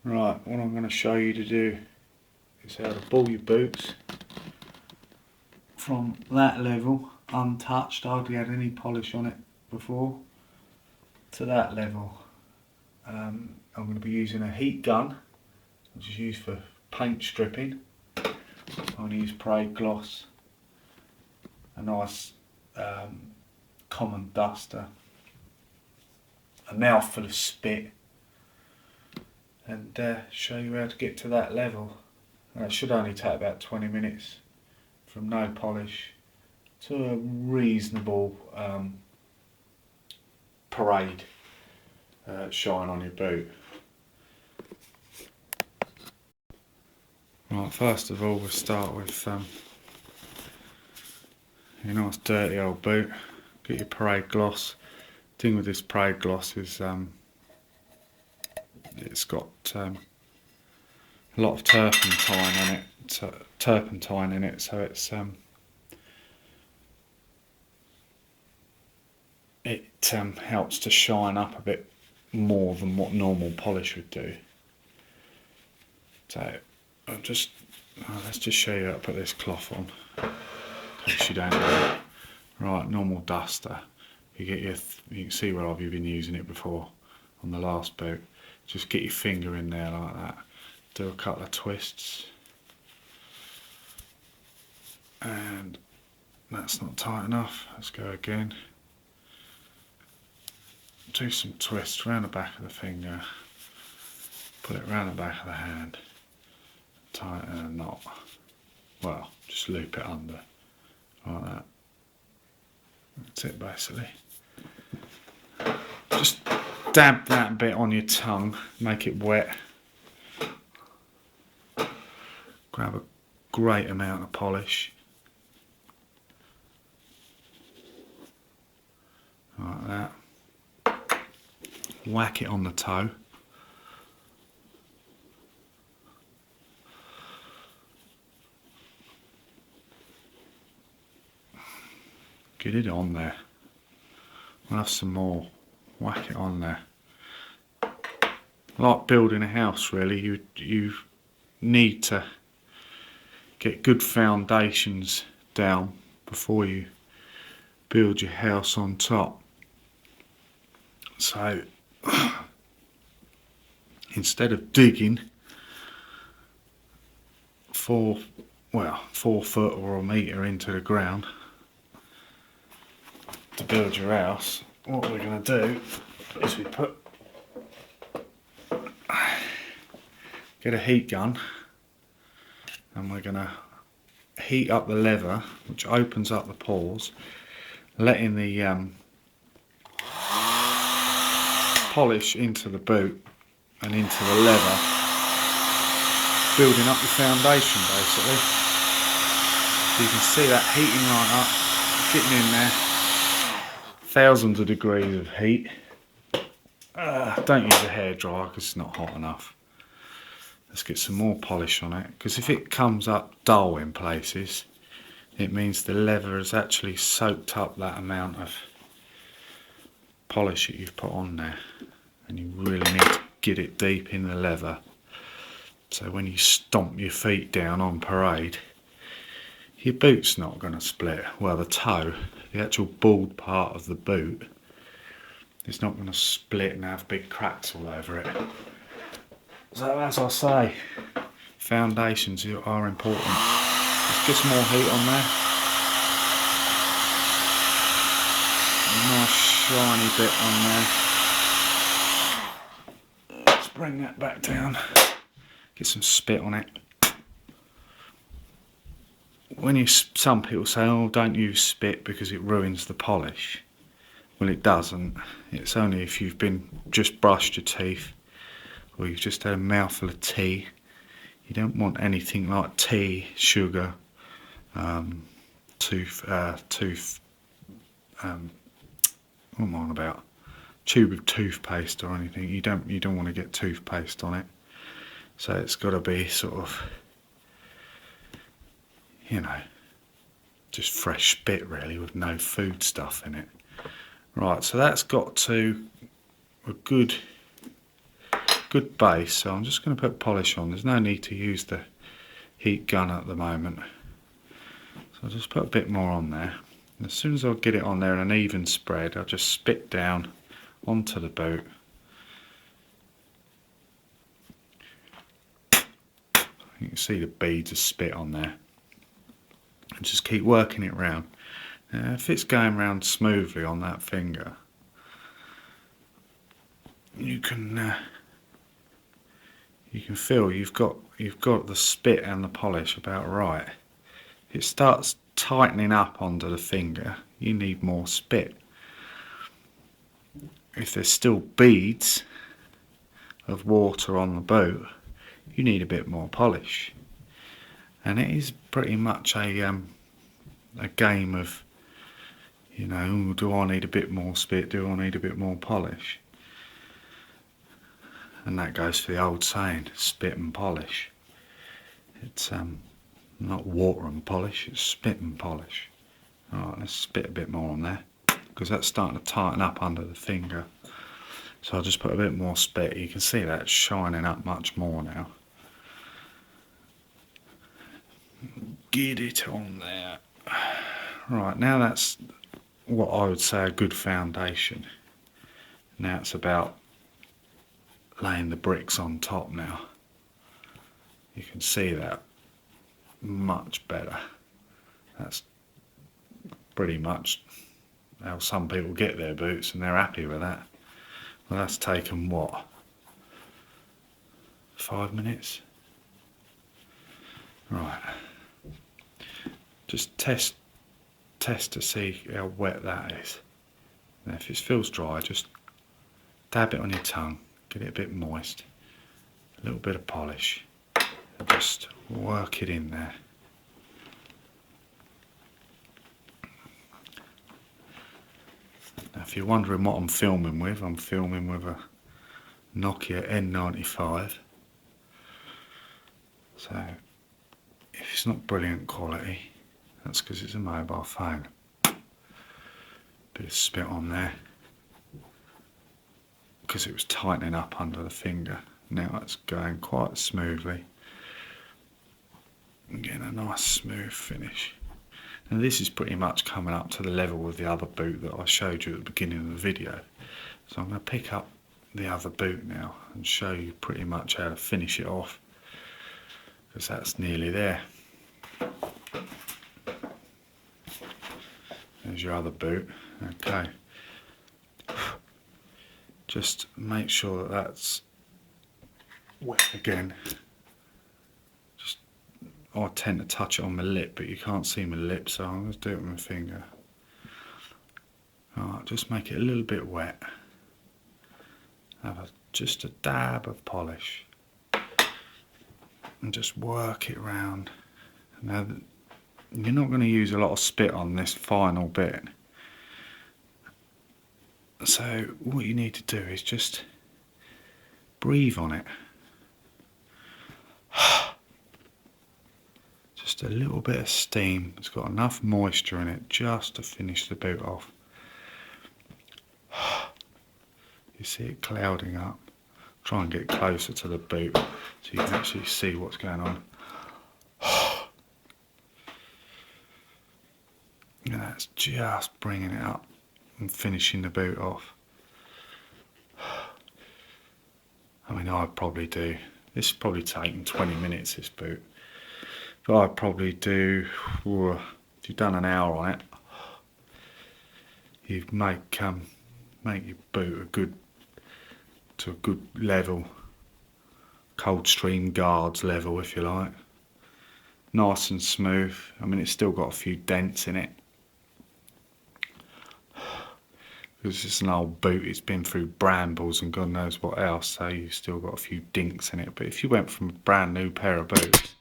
Right, what I'm going to show you to do is how to ball your boots from that level, untouched, hardly had any polish on it before, to that level. I'm going to be using a heat gun, which is used for paint stripping. I'm going to use Parade Gloss, a nice common duster, a mouthful of spit, and show you how to get to that level. It should only take about 20 minutes from no polish to a reasonable parade shine on your boot. Right, first of all we'll start with your nice dirty old boot. Get your Parade Gloss. The thing with this Parade Gloss is it's got a lot of turpentine in it, so it's it helps to shine up a bit more than what normal polish would do. So let's just show you how to put this cloth on, in case you don't know. Right, normal duster. You can see where I've been using it before on the last boot. Just get your finger in there like that. Do a couple of twists, and that's not tight enough. Let's go again. Do some twists around the back of the finger, put it around the back of the hand, tighten a knot. Well, just loop it under like that. That's it basically. Just dab that bit on your tongue, make it wet. Grab a great amount of polish. Like that. Whack it on the toe. Get it on there. We'll have some more. Whack it on there. Like building a house really, you need to get good foundations down before you build your house on top. So instead of digging 4 foot or a metre into the ground to build your house, what we're going to do is we get a heat gun, and we're going to heat up the leather, which opens up the pores, letting the polish into the boot and into the leather, building up the foundation basically. So you can see that heating right up, getting in there, thousands of degrees of heat. Don't use a hairdryer because it's not hot enough. Let's get some more polish on it, because if it comes up dull in places, it means the leather has actually soaked up that amount of polish that you've put on there, and you really need to get it deep in the leather, so when you stomp your feet down on parade, your boot's not going to split. Well, the toe, the actual bald part of the boot, is not going to split and have big cracks all over it. So as I say, foundations are important. Let's get some more heat on there. A nice shiny bit on there. Let's bring that back down. Get some spit on it. Some people say, oh, don't use spit because it ruins the polish. Well, it doesn't. It's only if you've just brushed your teeth, or you've just had a mouthful of tea. You don't want anything like tea, sugar, what am I on about? Tube of toothpaste or anything. You don't want to get toothpaste on it. So it's got to be sort of, just fresh spit really, with no food stuff in it. Right, so that's got to a good good base, so I'm just going to put polish on. There's no need to use the heat gun at the moment. So I'll just put a bit more on there. And as soon as I get it on there in an even spread, I'll just spit down onto the boot. You can see the beads of spit on there. And just keep working it round. Now, if it's going round smoothly on that finger, you can feel you've got the spit and the polish about right. If it starts tightening up under the finger, you need more spit. If there's still beads of water on the boot, you need a bit more polish. And it is pretty much a game of, you know, do I need a bit more spit, do I need a bit more polish? And that goes for the old saying, spit and polish. It's not water and polish, it's spit and polish. Alright, let's spit a bit more on there, because that's starting to tighten up under the finger. So I'll just put a bit more spit. You can see that it's shining up much more now. Get it on there. Right, now that's what I would say a good foundation. Now it's about laying the bricks on top now. You can see that much better. That's pretty much how some people get their boots, and they're happy with that. Well, that's taken what, 5 minutes? Right. Just test to see how wet that is. Now if it feels dry, just dab it on your tongue, get it a bit moist, a little bit of polish, and just work it in there. Now if you're wondering what I'm filming with a Nokia N95. So if it's not brilliant quality, that's because it's a mobile phone. Bit of spit on there, because it was tightening up under the finger. Now it's going quite smoothly. And getting a nice smooth finish. And this is pretty much coming up to the level of the other boot that I showed you at the beginning of the video. So I'm going to pick up the other boot now and show you pretty much how to finish it off, because that's nearly there. There's your other boot. Okay. Just make sure that that's wet again. I tend to touch it on my lip, but you can't see my lip, so I'm going to do it with my finger. Alright, just make it a little bit wet. Have just a dab of polish. And just work it round. Now, you're not going to use a lot of spit on this final bit. So, what you need to do is just breathe on it. Just a little bit of steam. It's got enough moisture in it just to finish the boot off. You see it clouding up. Try and get closer to the boot so you can actually see what's going on. And that's just bringing it up and finishing the boot off. I mean, I'd probably do, this is probably taking 20 minutes, this boot. But I'd probably do, if you've done an hour on it, you'd make your boot to a good level, Coldstream Guards level if you like. Nice and smooth. I mean, it's still got a few dents in it, because it's an old boot, it's been through brambles and God knows what else, so you've still got a few dinks in it. But if you went from a brand new pair of boots